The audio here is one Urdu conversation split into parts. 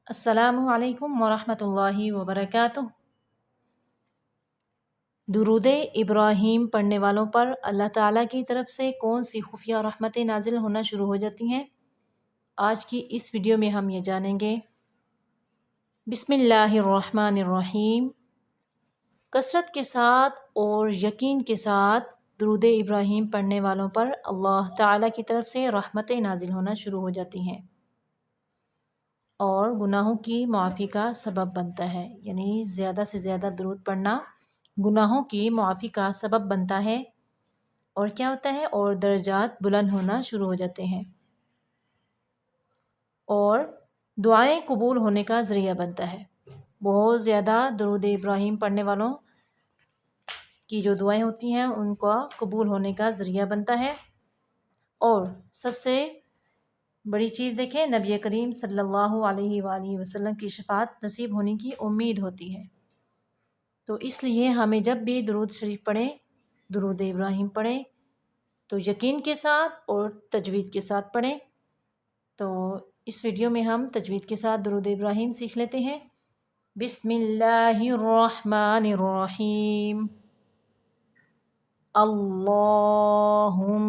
السلام علیکم ورحمۃ اللہ وبرکاتہ۔ درود ابراہیم پڑھنے والوں پر اللہ تعالیٰ کی طرف سے کون سی خفیہ رحمتیں نازل ہونا شروع ہو جاتی ہیں؟ آج کی اس ویڈیو میں ہم یہ جانیں گے۔ بسم اللہ الرحمن الرحیم۔ کثرت کے ساتھ اور یقین کے ساتھ درود ابراہیم پڑھنے والوں پر اللہ تعالیٰ کی طرف سے رحمتیں نازل ہونا شروع ہو جاتی ہیں اور گناہوں کی معافی کا سبب بنتا ہے، یعنی زیادہ سے زیادہ درود پڑھنا گناہوں کی معافی کا سبب بنتا ہے، اور کیا ہوتا ہے، اور درجات بلند ہونا شروع ہو جاتے ہیں اور دعائیں قبول ہونے کا ذریعہ بنتا ہے۔ بہت زیادہ درود ابراہیم پڑھنے والوں کی جو دعائیں ہوتی ہیں ان کا قبول ہونے کا ذریعہ بنتا ہے، اور سب سے بڑی چیز دیکھیں، نبی کریم صلی اللہ علیہ وآلہ وسلم کی شفاعت نصیب ہونے کی امید ہوتی ہے۔ تو اس لیے ہمیں جب بھی درود شریف پڑھیں، درود ابراہیم پڑھیں، تو یقین کے ساتھ اور تجوید کے ساتھ پڑھیں۔ تو اس ویڈیو میں ہم تجوید کے ساتھ درود ابراہیم سیکھ لیتے ہیں۔ بسم اللہ الرحمن الرحیم۔ اللہم،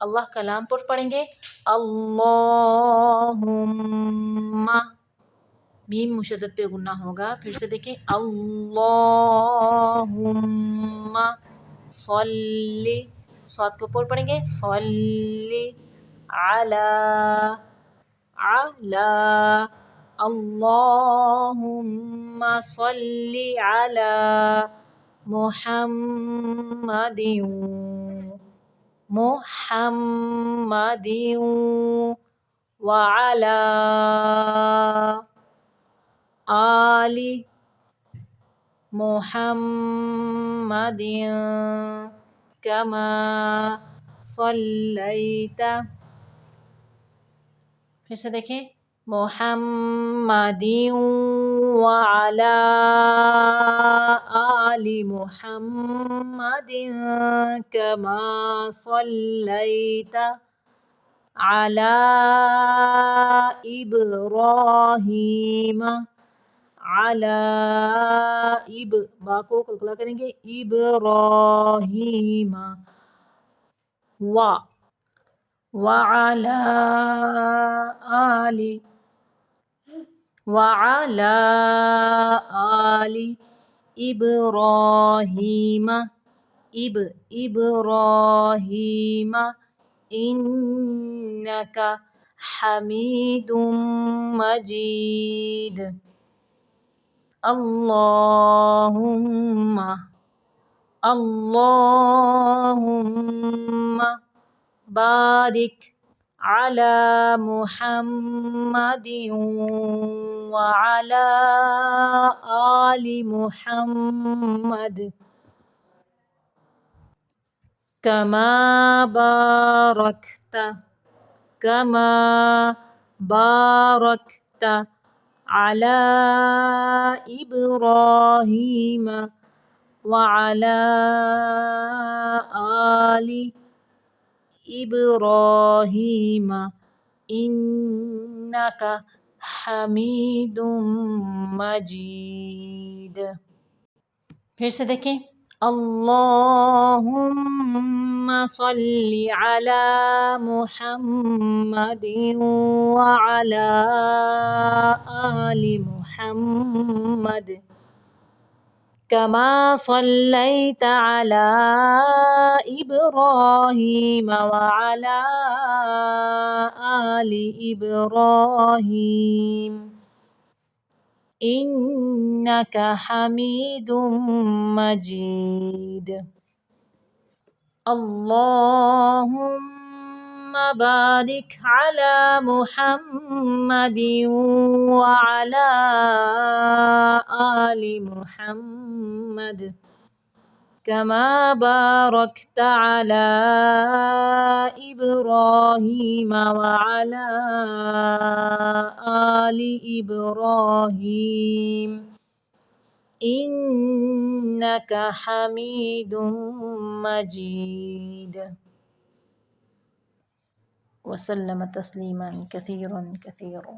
اللہ کا لام پر پڑھیں گے، اللہم، میم مشدد پہ غنہ ہوگا۔ پھر سے دیکھیں، اللہم صلی، صاد کے اوپر پڑھیں گے، صلی علی، علی، اللہم صلی علی محمد، محمد وعلی آل محمد کما صلیت، پھر سے دیکھیں، محمد وعلی آل محمد کما صلیت علی ابراہیم، علی با کو قلقلہ کریں گے، ابراہیم، وعلی آل، وعلی آل ابراہیم، ابراہیم انک حمید مجید۔ اللہم، اللہم بارک علی محمد وعلی آل محمد کما بارکت، کما بارکت علی ابراہیم وعلی آل ابراہیم انک حمید مجید۔ پھر سے دیکھیں، اللہم صلی علی محمد وعلی آل محمد کما صلیت علی ابراہیم وعلی آل ابراہیم انک حمید مجید۔ اللہم بارک علی محمد وعلی آل محمد کما بارکت علی ابراہیم وعلی آل ابراہیم انک حمید مجید۔ وسلم تسلیما کثیرا کثیرا۔